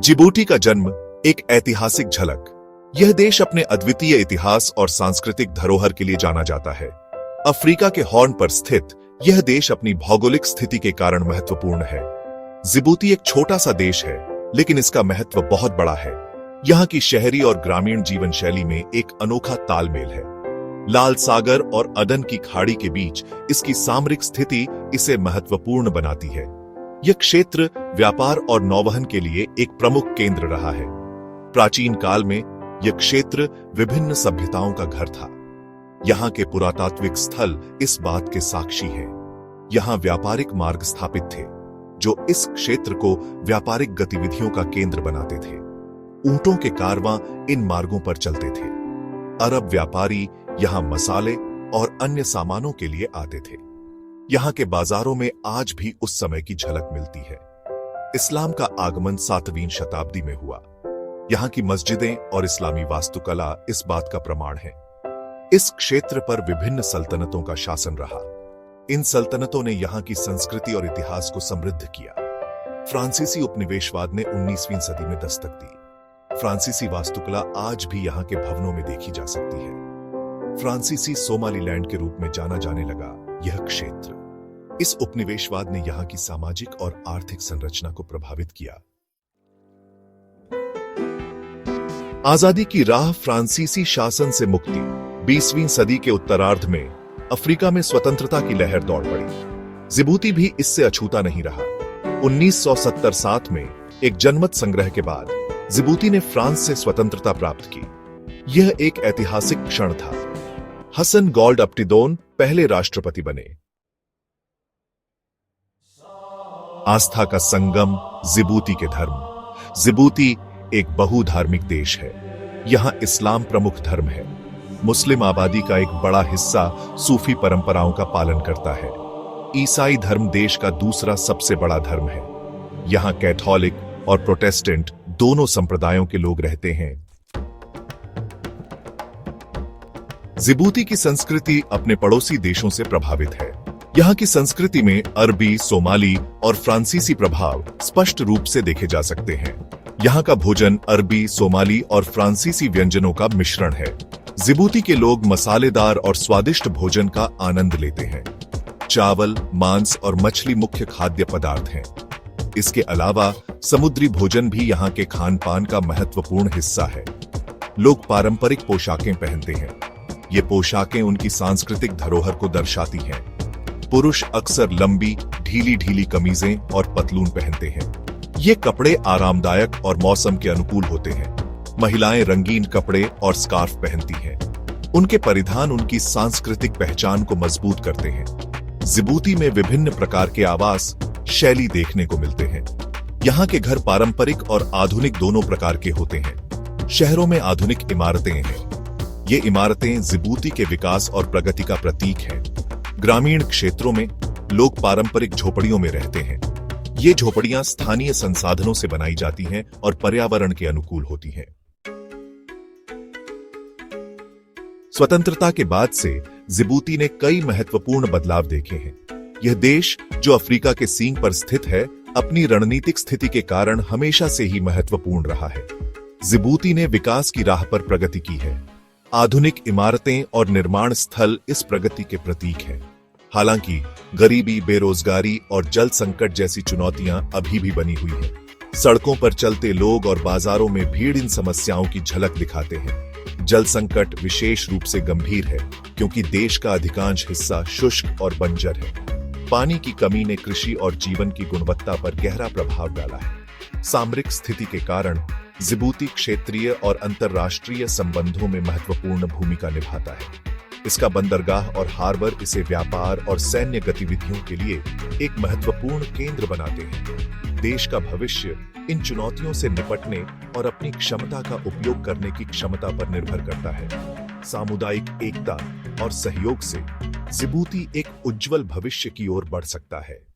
Djibouti का जन्म एक ऐतिहासिक झलक। यह देश अपने अद्वितीय इतिहास और सांस्कृतिक धरोहर के लिए जाना जाता है। अफ्रीका के हॉर्न पर स्थित यह देश अपनी भौगोलिक स्थिति के कारण महत्वपूर्ण है। जिबूती एक छोटा सा देश है, लेकिन इसका महत्व बहुत बड़ा है। यहाँ की शहरी और ग्रामीण जीवन शैली में एक अनोखा तालमेल है। लाल सागर और अदन की खाड़ी के बीच इसकी सामरिक स्थिति इसे महत्वपूर्ण बनाती है। यह क्षेत्र व्यापार और नौवहन के लिए एक प्रमुख केंद्र रहा है। प्राचीन काल में यह क्षेत्र विभिन्न सभ्यताओं का घर था। यहाँ के पुरातात्विक स्थल इस बात के साक्षी हैं। यहाँ व्यापारिक मार्ग स्थापित थे, जो इस क्षेत्र को व्यापारिक गतिविधियों का केंद्र बनाते थे। ऊंटों के कारवां इन मार्गों पर चलते थे। अरब व्यापारी यहाँ मसाले और अन्य सामानों के लिए आते थे। यहाँ के बाजारों में आज भी उस समय की झलक मिलती है। इस्लाम का आगमन 7वीं शताब्दी में हुआ। यहाँ की मस्जिदें और इस्लामी वास्तुकला इस बात का प्रमाण है। इस क्षेत्र पर विभिन्न सल्तनतों का शासन रहा। इन सल्तनतों ने यहाँ की संस्कृति और इतिहास को समृद्ध किया। फ्रांसीसी उपनिवेशवाद ने 19वीं सदी में दस्तक दी। फ्रांसीसी वास्तुकला आज भी यहाँ के भवनों में देखी जा सकती है। फ्रांसीसी सोमालीलैंड के रूप में जाना जाने लगा यह क्षेत्र। इस उपनिवेशवाद ने यहाँ की सामाजिक और आर्थिक संरचना को प्रभावित किया। आजादी की राह फ्रांसीसी शासन से मुक्ति। 20वीं सदी के उत्तरार्ध में अफ्रीका में स्वतंत्रता की लहर दौड़ पड़ी। जिबूती भी इससे अछूता नहीं रहा। 1970 में एक जनमत संग्रह के बाद जिबूती ने फ्रांस से स्वतंत्रता प्राप्त की। यह एक ऐतिहासिक क्षण था। हसन गोल्ड अप्टिदोन पहले राष्ट्रपति बने। आस्था का संगम जिबूती के धर्म। जिबूती एक बहुधार्मिक देश है। यहां इस्लाम प्रमुख धर्म है। मुस्लिम आबादी का एक बड़ा हिस्सा सूफी परंपराओं का पालन करता है। ईसाई धर्म देश का दूसरा सबसे बड़ा धर्म है। यहां कैथोलिक और प्रोटेस्टेंट दोनों संप्रदायों के लोग रहते हैं। जिबूती की संस्कृति अपने पड़ोसी देशों से प्रभावित है। यहाँ की संस्कृति में अरबी, सोमाली और फ्रांसीसी प्रभाव स्पष्ट रूप से देखे जा सकते हैं। यहाँ का भोजन अरबी, सोमाली और फ्रांसीसी व्यंजनों का मिश्रण है। जिबूती के लोग मसालेदार और स्वादिष्ट भोजन का आनंद लेते हैं। चावल, मांस और मछली मुख्य खाद्य पदार्थ हैं। इसके अलावा समुद्री भोजन भी यहाँ के खान पान का महत्वपूर्ण हिस्सा है। लोग पारंपरिक पोशाकें पहनते हैं। ये पोशाकें उनकी सांस्कृतिक धरोहर को दर्शाती हैं। पुरुष अक्सर लंबी, ढीली ढीली कमीजें और पतलून पहनते हैं। ये कपड़े आरामदायक और मौसम के अनुकूल होते हैं। महिलाएं रंगीन कपड़े और स्कार्फ पहनती हैं। उनके परिधान उनकी सांस्कृतिक पहचान को मजबूत करते हैं। जिबूती में विभिन्न प्रकार के आवास शैली देखने को मिलते हैं। यहाँ के घर पारंपरिक और आधुनिक दोनों प्रकार के होते हैं। शहरों में आधुनिक इमारतें हैं। ये इमारतें जिबूती के विकास और प्रगति का प्रतीक हैं। ग्रामीण क्षेत्रों में लोग पारंपरिक झोपड़ियों में रहते हैं। ये झोपड़ियां स्थानीय संसाधनों से बनाई जाती हैं और पर्यावरण के अनुकूल होती हैं। स्वतंत्रता के बाद से जिबूती ने कई महत्वपूर्ण बदलाव देखे हैं। यह देश, जो अफ्रीका के सींग पर स्थित है, अपनी रणनीतिक स्थिति के कारण हमेशा से ही महत्वपूर्ण रहा है। जिबूती ने विकास की राह पर प्रगति की है। आधुनिक इमारतें और निर्माण स्थल इस प्रगति के प्रतीक हैं। हालांकि गरीबी, बेरोजगारी और जल संकट जैसी चुनौतियां अभी भी बनी हुई हैं। सड़कों पर चलते लोग और बाजारों में भीड़ इन समस्याओं की झलक दिखाते हैं। जल संकट विशेष रूप से गंभीर है, क्योंकि देश का अधिकांश हिस्सा शुष्क और बंजर है। पानी की कमी ने कृषि और जीवन की गुणवत्ता पर गहरा प्रभाव डाला है। सामरिक स्थिति के कारण जिबूती क्षेत्रीय और अंतर्राष्ट्रीय संबंधों में महत्वपूर्ण भूमिका निभाता है। इसका बंदरगाह और हार्बर इसे व्यापार और सैन्य गतिविधियों के लिए एक महत्वपूर्ण केंद्र बनाते हैं। देश का भविष्य इन चुनौतियों से निपटने और अपनी क्षमता का उपयोग करने की क्षमता पर निर्भर करता है। सामुदायिक एकता और सहयोग से जिबूती एक उज्जवल भविष्य की ओर बढ़ सकता है।